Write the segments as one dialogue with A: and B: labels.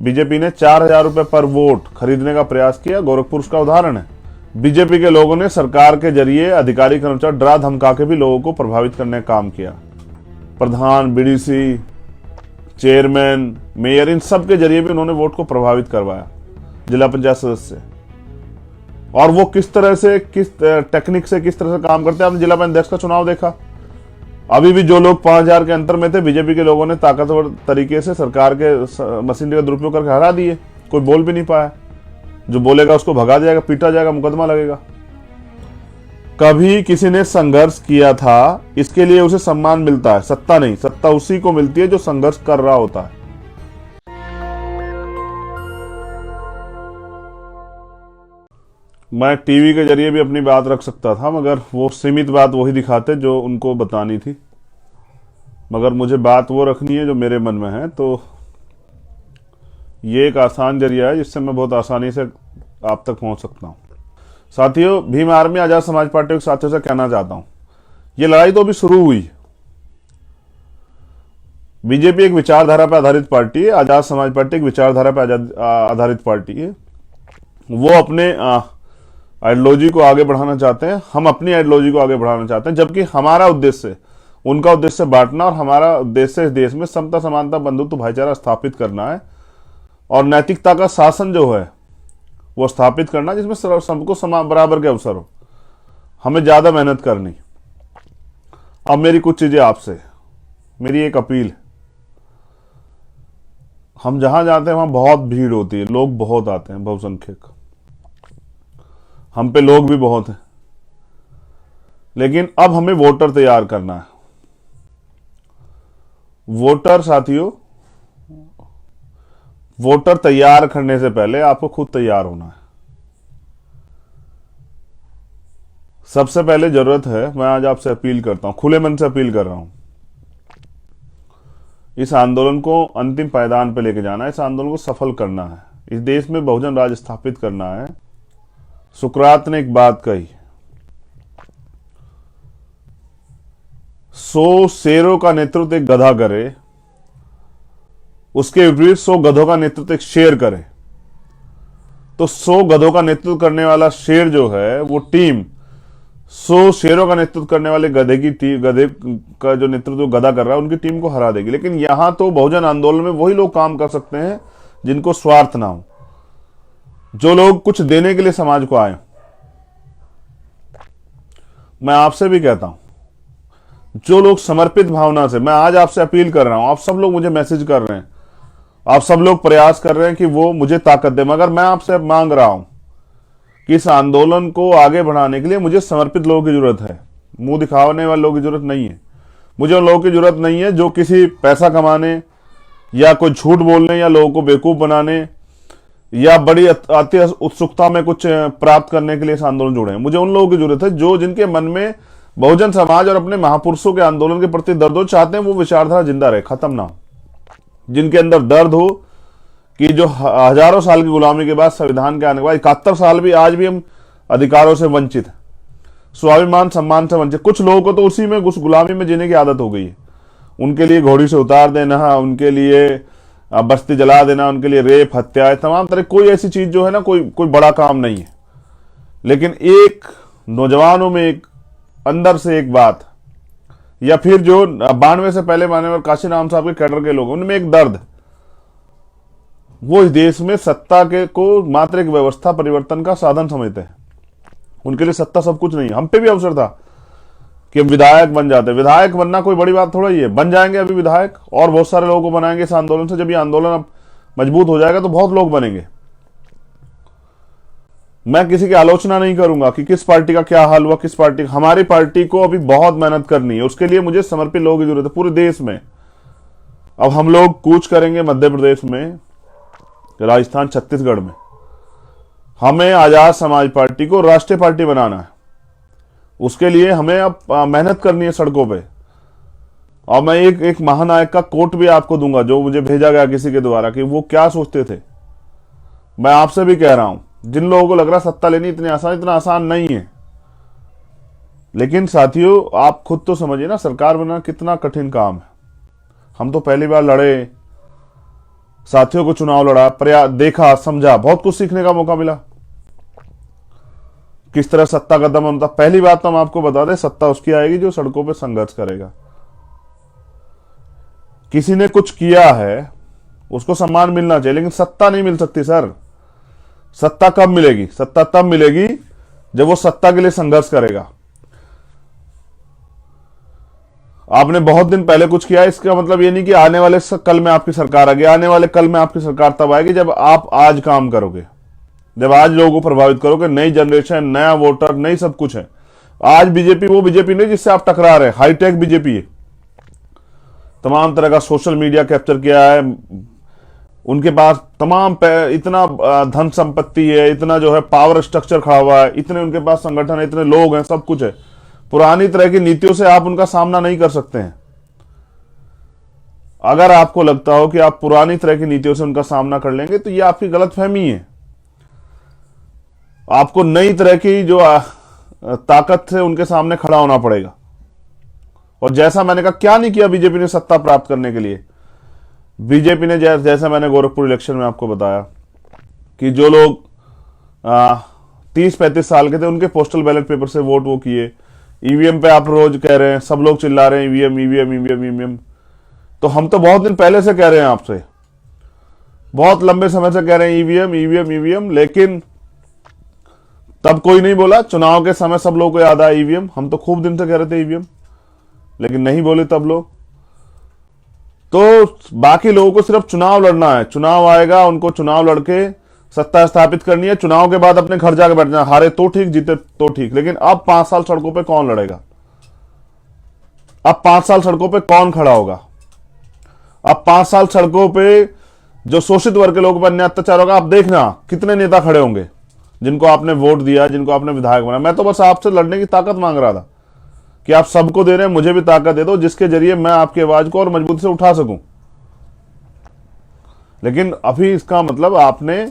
A: BJP ने 4,000 रुपए पर वोट खरीदने का प्रयास किया। गोरखपुर उसका उदाहरण है। बीजेपी के लोगों ने सरकार के जरिए अधिकारी कर्मचारी डरा धमका के भी लोगों को प्रभावित करने का काम किया। प्रधान, बीडीसी, चेयरमैन, मेयर, इन सब के जरिए भी उन्होंने वोट को प्रभावित करवाया, जिला पंचायत सदस्य। और वो किस तरह से, किस टेक्निक से, किस तरह से काम करते हैं। आपने जिला पंचायत का चुनाव देखा, अभी भी जो लोग 5,000 के अंतर में थे, बीजेपी के लोगों ने ताकतवर तरीके से सरकार के मशीनरी का दुरुपयोग करके हरा दिए। कोई बोल भी नहीं पाया। जो बोलेगा उसको भगा दिया जाएगा, पीटा जाएगा, मुकदमा लगेगा। कभी किसी ने संघर्ष किया था, इसके लिए उसे सम्मान मिलता है, सत्ता नहीं। सत्ता उसी को मिलती है जो संघर्ष कर रहा होता है। मैं टीवी के जरिए भी अपनी बात रख सकता था, मगर वो सीमित बात वही दिखाते जो उनको बतानी थी। मगर मुझे बात वो रखनी है जो मेरे मन में है। तो ये एक आसान जरिया है जिससे मैं बहुत आसानी से आप तक पहुंच सकता हूं। साथियों, भीम आर्मी आजाद समाज पार्टी के साथियों से कहना चाहता हूं, ये लड़ाई तो अभी शुरू हुई। बीजेपी एक विचारधारा पर आधारित पार्टी है, आजाद समाज पार्टी एक विचारधारा पर आधारित पार्टी है। वो अपने आइडियोलॉजी को आगे बढ़ाना चाहते हैं, हम अपनी आइडियोलॉजी को आगे बढ़ाना चाहते हैं। जबकि हमारा उद्देश्य, उनका उद्देश्य बांटना और हमारा उद्देश्य इस देश में समता, समानता, बंधुत्व, भाईचारा स्थापित करना है और नैतिकता का शासन जो है वो स्थापित करना, जिसमें सबको समान बराबर के अवसर हो। हमें ज्यादा मेहनत करनी। अब मेरी कुछ चीजें आपसे, मेरी एक अपील है। हम जहां जाते हैं वहां बहुत भीड़ होती है, लोग बहुत आते हैं, बहुसंख्यक। हम पे लोग भी बहुत हैं, लेकिन अब हमें वोटर तैयार करना है। वोटर साथियों, वोटर तैयार करने से पहले आपको खुद तैयार होना है। सबसे पहले जरूरत है, मैं आज आपसे अपील करता हूं, खुले मन से अपील कर रहा हूं, इस आंदोलन को अंतिम पायदान पे लेके जाना है। इस आंदोलन को सफल करना है। इस देश में बहुजन राज स्थापित करना है। सुकरात ने एक बात कही, 100 शेरों का नेतृत्व एक गधा करे, उसके विपरीत 100 गधों का नेतृत्व एक शेर करे। तो 100 गधों का नेतृत्व करने वाला शेर जो है, वो टीम 100 शेरों का नेतृत्व करने वाले गधे का जो नेतृत्व गधा कर रहा है, उनकी टीम को हरा देगी। लेकिन यहां तो बहुजन आंदोलन में वही लोग काम कर सकते हैं जिनको स्वार्थ ना हो, जो लोग कुछ देने के लिए समाज को आए। मैं आपसे भी कहता हूं, जो लोग समर्पित भावना से, मैं आज आपसे अपील कर रहा हूं, आप सब लोग मुझे मैसेज कर रहे हैं, आप सब लोग प्रयास कर रहे हैं कि वो मुझे ताकत दे, मगर मैं आपसे मांग रहा हूं कि इस आंदोलन को आगे बढ़ाने के लिए मुझे समर्पित लोगों की जरूरत है। मुंह दिखाने वाले लोगों की जरूरत नहीं है। मुझे उन लोगों की जरूरत नहीं है जो किसी पैसा कमाने या कोई झूठ बोलने या लोगों को बेवकूफ बनाने या बड़ी अति उत्सुकता में कुछ प्राप्त करने के लिए इस आंदोलन जुड़े हैं। मुझे उन लोगों की जरूरत है जो जिनके मन में बहुजन समाज और अपने महापुरुषों के आंदोलन के प्रति दर्द हो, चाहते हैं वो विचारधारा जिंदा रहे, खत्म ना हो। जिनके अंदर दर्द हो कि जो हजारों साल की गुलामी के बाद, संविधान के आने के बाद 71 साल भी, आज भी हम अधिकारों से वंचित हैं, स्वाभिमान सम्मान से वंचित। कुछ लोगों को तो उसी में, उस गुलामी में जीने की आदत हो गई है। उनके लिए घोड़ी से उतार देना, उनके लिए बस्ती जला देना, उनके लिए रेप, हत्या, तमाम तरह कोई ऐसी चीज जो है ना, कोई बड़ा काम नहीं है। लेकिन एक नौजवानों में एक अंदर से एक बात, या फिर जो 92 से पहले माननीय काशीराम साहब के कैडर के लोग, उनमें एक दर्द, वो इस देश में सत्ता के को मात्र एक व्यवस्था परिवर्तन का साधन समझते हैं। उनके लिए सत्ता सब कुछ नहीं है। हम पे भी अवसर था कि हम विधायक बन जाते। विधायक बनना कोई बड़ी बात थोड़ा ही है, बन जाएंगे अभी विधायक, और बहुत सारे लोगों को बनाएंगे इस आंदोलन से। जब ये आंदोलन अब मजबूत हो जाएगा तो बहुत लोग बनेंगे। मैं किसी की आलोचना नहीं करूंगा कि किस पार्टी का क्या हाल हुआ, किस पार्टी, हमारी पार्टी को अभी बहुत मेहनत करनी है। उसके लिए मुझे समर्पित लोगों की जरूरत है पूरे देश में। अब हम लोग कूच करेंगे मध्य प्रदेश में, राजस्थान, छत्तीसगढ़ में। हमें आजाद समाज पार्टी को राष्ट्रीय पार्टी बनाना है। उसके लिए हमें अब मेहनत करनी है सड़कों पे। और मैं एक महानायक का कोट भी आपको दूंगा जो मुझे भेजा गया किसी के द्वारा, कि वो क्या सोचते थे। मैं आपसे भी कह रहा हूं, जिन लोगों को लग रहा सत्ता लेनी इतना आसान नहीं है, लेकिन साथियों आप खुद तो समझिए ना, सरकार बनाना कितना कठिन काम है। हम तो पहली बार लड़े, साथियों को चुनाव लड़ा, देखा, समझा, बहुत कुछ सीखने का मौका मिला। किस तरह सत्ता का दमन होता। पहली बात तो हम आपको बता दें, सत्ता उसकी आएगी जो सड़कों पर संघर्ष करेगा। किसी ने कुछ किया है उसको सम्मान मिलना चाहिए, लेकिन सत्ता नहीं मिल सकती सर। सत्ता कब मिलेगी? सत्ता तब मिलेगी जब वो सत्ता के लिए संघर्ष करेगा। आपने बहुत दिन पहले कुछ किया, इसका मतलब ये नहीं कि आने वाले कल में आपकी सरकार आ गई। आने वाले कल में आपकी सरकार तब आएगी जब आप आज काम करोगे, जब आज लोगों को प्रभावित करोगे। नई जनरेशन, नया वोटर, नई सब कुछ है। आज बीजेपी वो बीजेपी नहीं जिससे आप टकरा रहे हैं। हाईटेक बीजेपी है, तमाम तरह का सोशल मीडिया कैप्चर किया है, उनके पास तमाम इतना धन संपत्ति है, इतना जो है पावर स्ट्रक्चर खड़ा हुआ है, इतने उनके पास संगठन है, इतने लोग हैं, सब कुछ है। पुरानी तरह की नीतियों से आप उनका सामना नहीं कर सकते हैं। अगर आपको लगता हो कि आप पुरानी तरह की नीतियों से उनका सामना कर लेंगे तो यह आपकी गलतफहमी है। आपको नई तरह की जो ताकत से उनके सामने खड़ा होना पड़ेगा। और जैसा मैंने कहा, क्या नहीं किया बीजेपी ने सत्ता प्राप्त करने के लिए। बीजेपी ने जैसे मैंने गोरखपुर इलेक्शन में आपको बताया कि जो लोग 30-35 साल के थे उनके पोस्टल बैलेट पेपर से वोट वो किए। ईवीएम पे आप रोज कह रहे हैं, सब लोग चिल्ला रहे हैं ईवीएम ईवीएम ईवीएम ईवीएम। तो हम तो बहुत दिन पहले से कह रहे हैं आपसे, बहुत लंबे समय से कह रहे हैं ईवीएम ईवीएम ईवीएम, लेकिन तब कोई नहीं बोला। चुनाव के समय सब लोगों को याद आया ईवीएम। हम तो खूब दिन से कह रहे थे ईवीएम, लेकिन नहीं बोले तब लोग। तो बाकी लोगों को सिर्फ चुनाव लड़ना है। चुनाव आएगा, उनको चुनाव लड़के सत्ता स्थापित करनी है। चुनाव के बाद अपने घर जाकर बैठना, हारे तो ठीक, जीते तो ठीक। लेकिन अब 5 साल सड़कों पे कौन लड़ेगा? अब 5 साल सड़कों पे कौन खड़ा होगा? अब 5 साल सड़कों पे जो शोषित वर्ग के लोगों पर अन्याय अत्याचार होगा, आप देखना कितने नेता खड़े होंगे जिनको आपने वोट दिया, जिनको आपने विधायक बनाया। मैं तो बस आपसे लड़ने की ताकत मांग रहा था कि आप सबको दे रहे हैं, मुझे भी ताकत दे दो, जिसके जरिए मैं आपकी आवाज को और मजबूती से उठा सकूं। लेकिन अभी इसका मतलब आपने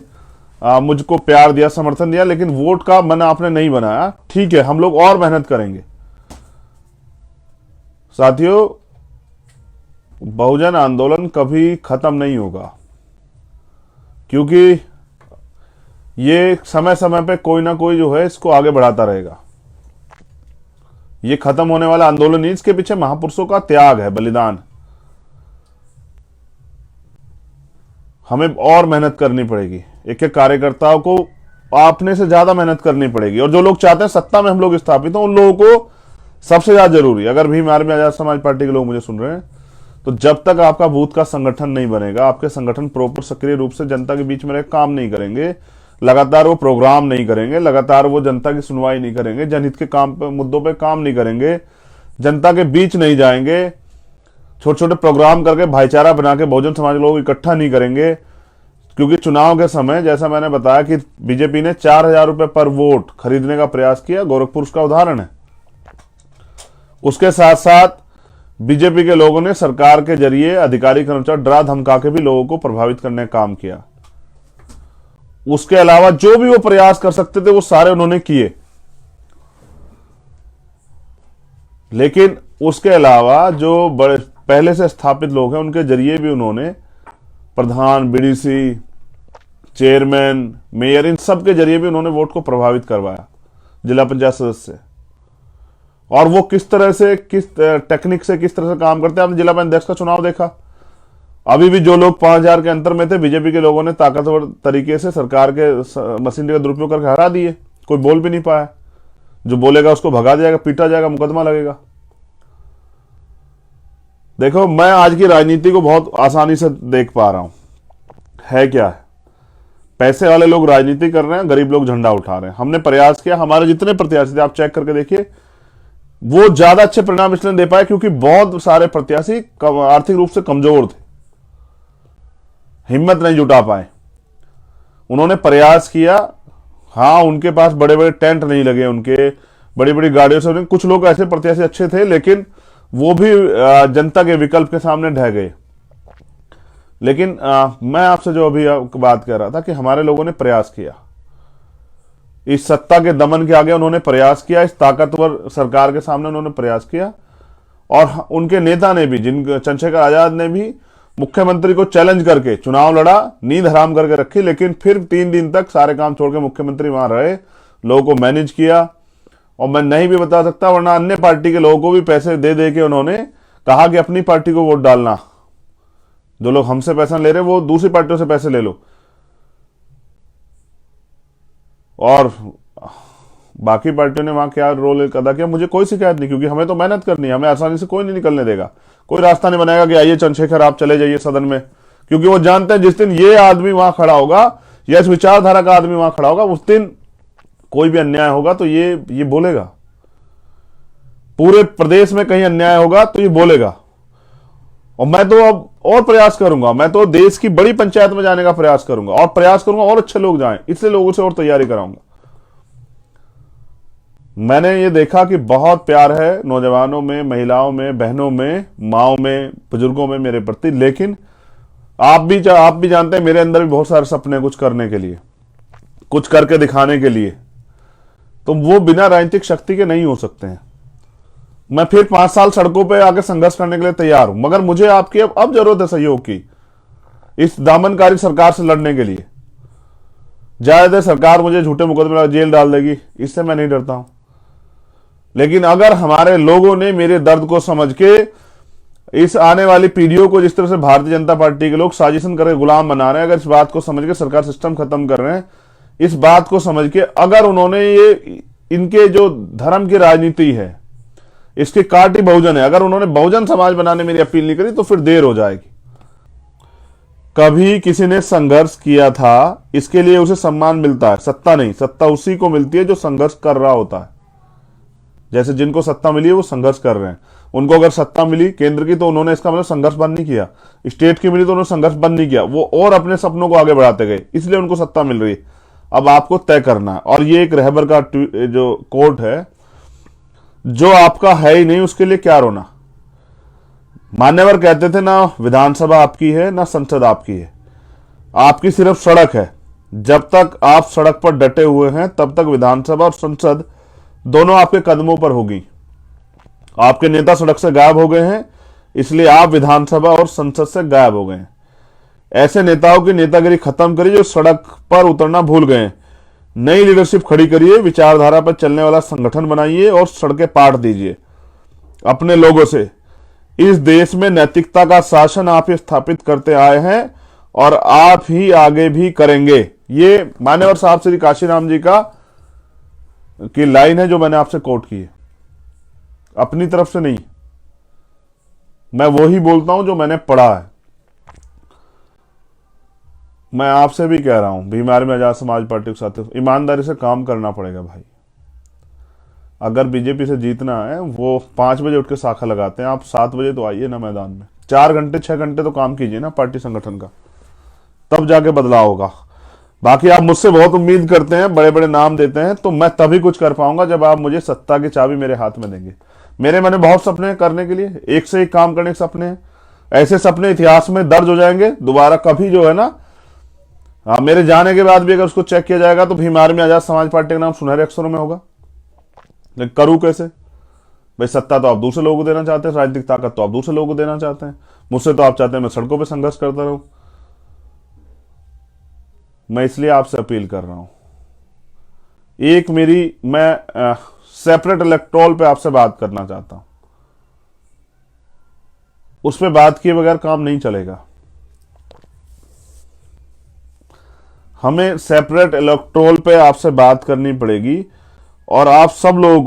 A: मुझको प्यार दिया, समर्थन दिया, लेकिन वोट का मन आपने नहीं बनाया। ठीक है, हम लोग और मेहनत करेंगे। साथियों, बहुजन आंदोलन कभी खत्म नहीं होगा, क्योंकि ये समय समय पे कोई ना कोई जो है इसको आगे बढ़ाता रहेगा। ये खत्म होने वाला आंदोलन नहीं, इसके पीछे महापुरुषों का त्याग है, बलिदान। हमें और मेहनत करनी पड़ेगी। एक एक कार्यकर्ताओं को आपने से ज्यादा मेहनत करनी पड़ेगी। और जो लोग चाहते हैं सत्ता में हम लोग स्थापित हों, उन लोगों को सबसे ज्यादा जरूरी। अगर भीम आर्मी आजाद समाज पार्टी के लोग मुझे सुन रहे हैं, तो जब तक आपका बूथ का संगठन नहीं बनेगा, आपके संगठन प्रॉपर सक्रिय रूप से जनता के बीच में रह काम नहीं करेंगे, लगातार वो प्रोग्राम नहीं करेंगे, लगातार वो जनता की सुनवाई नहीं करेंगे, जनहित के काम पे, मुद्दों पे काम नहीं करेंगे, जनता के बीच नहीं जाएंगे, छोटे छोटे प्रोग्राम करके भाईचारा बना के बहुजन समाज लोग इकट्ठा नहीं करेंगे। क्योंकि चुनाव के समय जैसा मैंने बताया कि बीजेपी ने 4,000 रुपए पर वोट खरीदने का प्रयास किया, गोरखपुर उसका उदाहरण है। उसके साथ साथ बीजेपी के लोगों ने सरकार के जरिए अधिकारी कर्मचारी डरा धमका के भी लोगों को प्रभावित करने का काम किया। उसके अलावा जो भी वो प्रयास कर सकते थे वो सारे उन्होंने किए। लेकिन उसके अलावा जो बड़े पहले से स्थापित लोग हैं उनके जरिए भी उन्होंने प्रधान, बीडीसी, चेयरमैन, मेयर, इन सब के जरिए भी उन्होंने वोट को प्रभावित करवाया, जिला पंचायत सदस्य। और वो किस तरह से, किस टेक्निक से, किस तरह से काम करते हैं। आपने जिला पंचायत का चुनाव देखा, अभी भी जो लोग 5,000 के अंतर में थे, बीजेपी के लोगों ने ताकतवर तरीके से सरकार के मशीनरी का दुरुपयोग करके हरा दिए। कोई बोल भी नहीं पाया। जो बोलेगा उसको भगा दिया जाएगा, पीटा जाएगा, मुकदमा लगेगा। देखो, मैं आज की राजनीति को बहुत आसानी से देख पा रहा हूं। है क्या है, पैसे वाले लोग राजनीति कर रहे हैं, गरीब लोग झंडा उठा रहे हैं। हमने प्रयास किया, हमारे जितने प्रत्याशी थे आप चेक करके देखिए, वो ज्यादा अच्छे परिणाम इसलिए दे पाए क्योंकि बहुत सारे प्रत्याशी आर्थिक रूप से कमजोर थे, हिम्मत नहीं जुटा पाए। उन्होंने प्रयास किया। हाँ, उनके पास बड़े बड़े टेंट नहीं लगे, उनके बड़ी बड़ी गाड़ियों से। कुछ लोग ऐसे प्रत्याशी अच्छे थे, लेकिन वो भी जनता के विकल्प के सामने ढह गए। लेकिन मैं आपसे जो अभी बात कर रहा था कि हमारे लोगों ने प्रयास किया, इस सत्ता के दमन के आगे उन्होंने प्रयास किया, इस ताकतवर सरकार के सामने उन्होंने प्रयास किया। और उनके नेता ने भी, चंद्रशेखर आजाद ने भी मुख्यमंत्री को चैलेंज करके चुनाव लड़ा, नींद हराम करके रखी, लेकिन फिर 3 दिन तक सारे काम छोड़ के मुख्यमंत्री वहां रहे, लोगों को मैनेज किया। और मैं नहीं भी बता सकता, वरना अन्य पार्टी के लोगों को भी पैसे दे दे के उन्होंने कहा कि अपनी पार्टी को वोट डालना, जो लोग हमसे पैसा ले रहे वो दूसरी पार्टियों से पैसे ले लो। और बाकी पार्टियों ने वहां क्या रोल अदा किया मुझे कोई शिकायत नहीं, क्योंकि हमें तो मेहनत करनी है, हमें आसानी से कोई नहीं निकलने देगा, कोई रास्ता नहीं बनाएगा कि आइए चंद्रशेखर आप चले जाइए सदन में, क्योंकि वो जानते हैं जिस दिन ये आदमी वहां खड़ा होगा या इस विचारधारा का आदमी वहां खड़ा होगा, उस दिन कोई भी अन्याय होगा तो ये बोलेगा, पूरे प्रदेश में कहीं अन्याय होगा तो ये बोलेगा। और मैं तो अब और प्रयास करूंगा, मैं तो देश की बड़ी पंचायत में जाने का प्रयास करूंगा, और प्रयास करूंगा और अच्छे लोग जाएं, इसलिए लोगों से और तैयारी कराऊंगा। मैंने ये देखा कि बहुत प्यार है नौजवानों में, महिलाओं में, बहनों में, माओ में, बुजुर्गों में मेरे प्रति, लेकिन आप भी जानते हैं मेरे अंदर भी बहुत सारे सपने कुछ करने के लिए, कुछ करके दिखाने के लिए, तो वो बिना राजनीतिक शक्ति के नहीं हो सकते हैं। मैं फिर 5 साल सड़कों पे आके संघर्ष करने के लिए तैयार हूं, मगर मुझे आपकी अब जरूरत है सहयोग की, इस दामनकारी सरकार से लड़ने के लिए। ज्यादा सरकार मुझे झूठे मुकदमे में जेल डाल देगी, इससे मैं नहीं डरता हूं, लेकिन अगर हमारे लोगों ने मेरे दर्द को समझ के इस आने वाली पीढ़ियों को, जिस तरह से भारतीय जनता पार्टी के लोग साजिशन करके गुलाम बना रहे हैं, अगर इस बात को समझ के सरकार सिस्टम खत्म कर रहे हैं, इस बात को समझ के अगर उन्होंने ये इनके जो धर्म की राजनीति है इसकी काटी बहुजन है, अगर उन्होंने बहुजन समाज बनाने मेरी अपील नहीं करी तो फिर देर हो जाएगी। कभी किसी ने संघर्ष किया था, इसके लिए उसे सम्मान मिलता है, सत्ता नहीं, सत्ता उसी को मिलती है जो संघर्ष कर रहा होता है। जैसे जिनको सत्ता मिली है वो संघर्ष कर रहे हैं, उनको अगर सत्ता मिली केंद्र की तो उन्होंने इसका मतलब संघर्ष बंद नहीं किया, स्टेट की मिली तो उन्होंने संघर्ष बंद नहीं किया, वो और अपने सपनों को आगे बढ़ाते गए, इसलिए उनको सत्ता मिल रही है। अब आपको तय करना है, और ये एक रहबर का जो कोट है, जो आपका है ही नहीं उसके लिए क्या रोना। मान्यवर कहते थे ना विधानसभा आपकी है ना संसद आपकी है, आपकी सिर्फ सड़क है। जब तक आप सड़क पर डटे हुए हैं तब तक विधानसभा और संसद दोनों आपके कदमों पर होगी। आपके नेता सड़क से गायब हो गए हैं, इसलिए आप विधानसभा और संसद से गायब हो गए हैं। ऐसे नेताओं की नेतागिरी खत्म करिए जो सड़क पर उतरना भूल गए हैं। नई लीडरशिप खड़ी करिए, विचारधारा पर चलने वाला संगठन बनाइए और सड़कें पाट दीजिए अपने लोगों से। इस देश में नैतिकता का शासन आप ही स्थापित करते आए हैं और आप ही आगे भी करेंगे। ये मान्यवर साहब श्री काशीराम जी की लाइन है जो मैंने आपसे कोट की है, अपनी तरफ से नहीं, मैं वो ही बोलता हूं जो मैंने पढ़ा है। मैं आपसे भी कह रहा हूं, बीमारी में आजाद समाज पार्टी के साथ ईमानदारी से काम करना पड़ेगा भाई। अगर बीजेपी से जीतना है, वो 5 बजे उठ के शाखा लगाते हैं, आप 7 बजे तो आइए ना मैदान में, 4 घंटे 6 घंटे तो काम कीजिए ना पार्टी संगठन का, तब जाके बदलाव होगा। बाकी आप मुझसे बहुत उम्मीद करते हैं, बड़े बड़े नाम देते हैं, तो मैं तभी कुछ कर पाऊंगा जब आप मुझे सत्ता की चाबी मेरे हाथ में देंगे। मेरे मैंने बहुत सपने हैं करने के लिए, एक से एक काम करने के सपने हैं, ऐसे सपने इतिहास में दर्ज हो जाएंगे, दोबारा कभी जो है ना, मेरे जाने के बाद भी अगर उसको चेक किया जाएगा तो भीम आर्मी आजाद समाज पार्टी का नाम सुनहरे अक्षरों में होगा। लेकिन करूं कैसे भाई? सत्ता तो आप दूसरे लोगों को देना चाहते हैं, राजनीतिक ताकत तो आप दूसरे लोगों को देना चाहते हैं, मुझसे तो आप चाहते हैं मैं सड़कों पे संघर्ष करता रहूं। मैं इसलिए आपसे अपील कर रहा हूं, एक मैं सेपरेट इलेक्टोरल पे आपसे बात करना चाहता हूं, उस पर बात किए बगैर काम नहीं चलेगा। हमें सेपरेट इलेक्टोरल पे आपसे बात करनी पड़ेगी और आप सब लोगों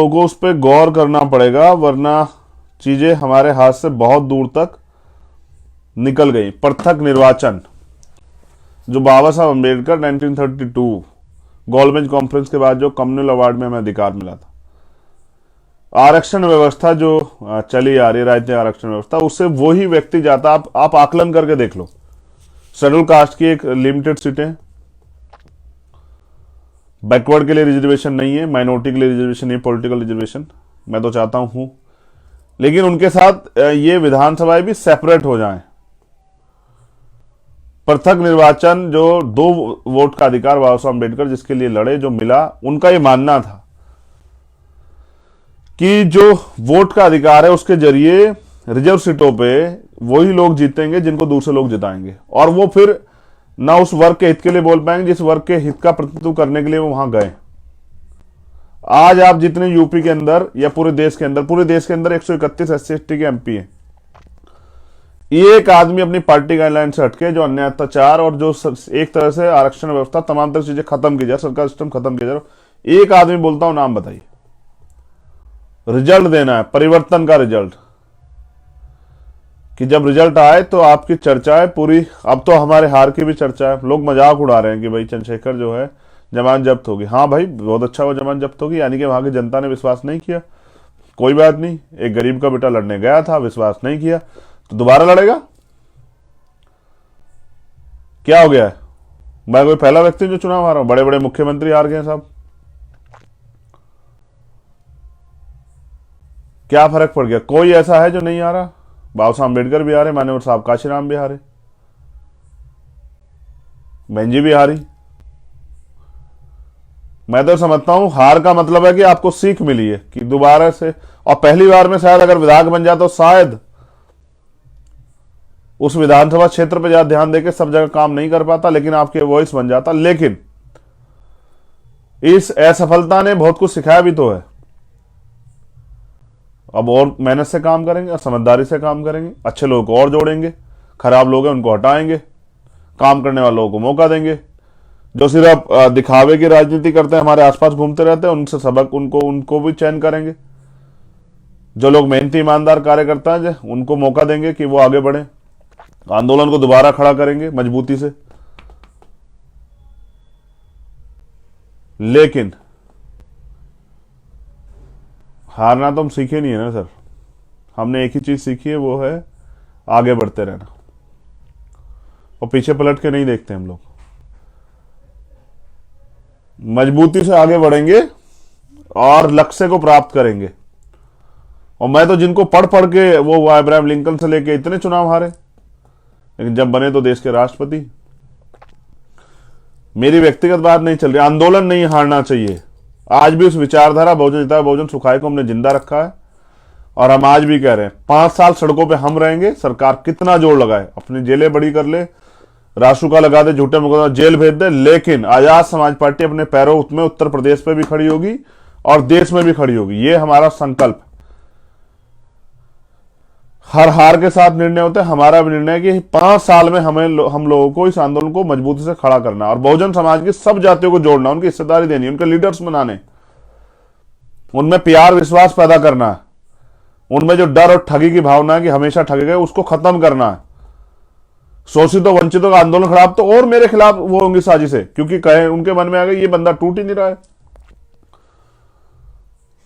A: को उस पर गौर करना पड़ेगा, वरना चीजें हमारे हाथ से बहुत दूर तक निकल गई। पृथक निर्वाचन जो बाबा साहब अम्बेडकर 1932 गोलमेज कॉन्फ्रेंस के बाद जो कम्युनल अवार्ड में हमें अधिकार मिला था, आरक्षण व्यवस्था जो चली आ रही राजनीतिक आरक्षण व्यवस्था, उससे वही व्यक्ति जाता। आप आकलन करके देख लो, शेड्यूल कास्ट की एक लिमिटेड सीटें, बैकवर्ड के लिए रिजर्वेशन नहीं है, माइनॉरिटी के लिए रिजर्वेशन नहीं, पॉलिटिकल रिजर्वेशन मैं तो चाहता हूं, लेकिन उनके साथ ये विधानसभाएं भी सेपरेट हो जाएं। पृथक निर्वाचन जो 2 वोट का अधिकार बाबा साहब अम्बेडकर जिसके लिए लड़े, जो मिला, उनका ये मानना था कि जो वोट का अधिकार है उसके जरिए रिजर्व सीटों पे वही लोग जीतेंगे जिनको दूसरे लोग जिताएंगे, और वो फिर ना उस वर्ग के हित के लिए बोल पाएंगे जिस वर्ग के हित का प्रतिनिधित्व करने के लिए वो वहां गए। आज आप जितने यूपी के अंदर या पूरे देश के अंदर 131 SC/ST के MP हैं, एक आदमी अपनी पार्टी गाइडलाइन से हटके जो अन्याय अत्याचार और जो एक तरह से आरक्षण व्यवस्था तमाम तरह चीजें खत्म की जाए, सरकार सिस्टम खत्म किया जाए, एक आदमी बोलता हूं नाम बताइए। रिजल्ट देना है, परिवर्तन का रिजल्ट, कि जब रिजल्ट आए तो आपकी चर्चा है पूरी। अब तो हमारे हार की भी चर्चा है, लोग मजाक उड़ा रहे हैं कि भाई चंद्रशेखर जो है जमानत जब्त होगी। हाँ भाई बहुत अच्छा हुआ जमानत जब्त होगी, यानी कि वहां की जनता ने विश्वास नहीं किया, कोई बात नहीं। एक गरीब का बेटा लड़ने गया था, विश्वास नहीं किया, तो दोबारा लड़ेगा। क्या हो गया है? मैं कोई पहला व्यक्ति जो चुनाव हारा हूं, बड़े बड़े मुख्यमंत्री हार गए साहब, क्या फर्क पड़ गया? कोई ऐसा है जो नहीं हारा? बाबा साहब अम्बेडकर भी हारे, मान्यवर साहब काशीराम भी हारे, बेंजी भी हारी। मैं तो समझता हूं हार का मतलब है कि आपको सीख मिली है कि दोबारा से, और पहली बार में शायद अगर विधायक बन जाता तो शायद उस विधानसभा क्षेत्र पर ज्यादा ध्यान देकर सब जगह काम नहीं कर पाता, लेकिन आपके वॉइस बन जाता। लेकिन इस असफलता ने बहुत कुछ सिखाया भी तो है। अब और मेहनत से काम करेंगे और समझदारी से काम करेंगे, अच्छे लोगों को और जोड़ेंगे, खराब लोग हैं उनको हटाएंगे, काम करने वालों को मौका देंगे। जो सिर्फ दिखावे की राजनीति करते हैं, हमारे आसपास घूमते रहते हैं, उनसे सबक उनको भी चयन करेंगे। जो लोग मेहनती ईमानदार कार्यकर्ता हैं उनको मौका देंगे कि वो आगे बढ़े, आंदोलन को दोबारा खड़ा करेंगे मजबूती से। लेकिन हारना तो हम सीखे नहीं है ना सर, हमने एक ही चीज सीखी है, वो है आगे बढ़ते रहना, और पीछे पलट के नहीं देखते हम लोग। मजबूती से आगे बढ़ेंगे और लक्ष्य को प्राप्त करेंगे। और मैं तो जिनको पढ़ पढ़ के वो अब्राहम लिंकन से लेके इतने चुनाव हारे, लेकिन जब बने तो देश के राष्ट्रपति। मेरी व्यक्तिगत बात नहीं चल रही, आंदोलन नहीं हारना चाहिए। आज भी उस विचारधारा बहुजन हिताय बहुजन सुखाय को हमने जिंदा रखा है, और हम आज भी कह रहे हैं 5 साल सड़कों पे हम रहेंगे। सरकार कितना जोर लगाए, अपनी जेलें बड़ी कर ले, रासुका लगा दे, झूठे मुकदमा जेल भेज दे, लेकिन आजाद समाज पार्टी अपने पैरों में उत्तर प्रदेश पे भी खड़ी होगी और देश में भी खड़ी होगी। ये हमारा संकल्प। हर हार के साथ निर्णय होता है, हमारा भी निर्णय है कि 5 साल में हम लोगों को इस आंदोलन को मजबूती से खड़ा करना और बहुजन समाज की सब जातियों को जोड़ना, उनकी हिस्सेदारी देनी, उनके लीडर्स बनाने, उनमें प्यार विश्वास पैदा करना है, उनमें जो डर और ठगी की भावना है कि हमेशा ठगे गए उसको खत्म करना है। शोषितों वंचितों का आंदोलन खिलाफ तो और मेरे खिलाफ वो होंगी साजिशें, क्योंकि कहे उनके मन में आ गई ये बंदा टूट ही नहीं रहा है।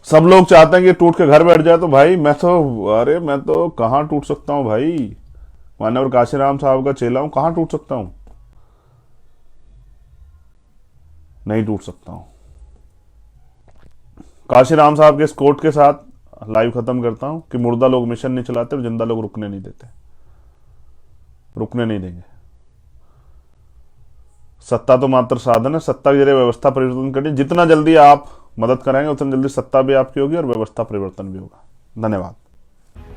A: सब लोग चाहते हैं कि टूट के घर बैठ जाए, तो भाई मैं तो कहां टूट सकता हूं भाई, मान्यवर काशीराम साहब का चेला हूं, कहां टूट सकता हूं? नहीं टूट सकता हूं। काशीराम साहब के इस कोट के साथ लाइव खत्म करता हूं कि मुर्दा लोग मिशन नहीं चलाते और जिंदा लोग रुकने नहीं देते, रुकने नहीं देंगे। सत्ता तो मात्र साधन है, सत्ता के जरिए व्यवस्था परिवर्तन करिए। जितना जल्दी आप मदद कराएंगे उतना जल्दी सत्ता भी आपकी होगी और व्यवस्था परिवर्तन भी होगा। धन्यवाद।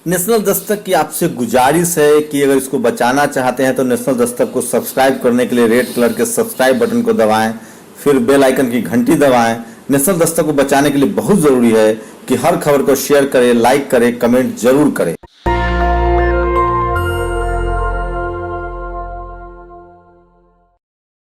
B: नेशनल दस्तक की आपसे गुजारिश है कि अगर इसको बचाना चाहते हैं तो नेशनल दस्तक को सब्सक्राइब करने के लिए रेड कलर के सब्सक्राइब बटन को दबाएं, फिर बेल आइकन की घंटी दबाएं। नेशनल दस्तक को बचाने के लिए बहुत जरूरी है कि हर खबर को शेयर करें, लाइक करें, कमेंट जरूर करें।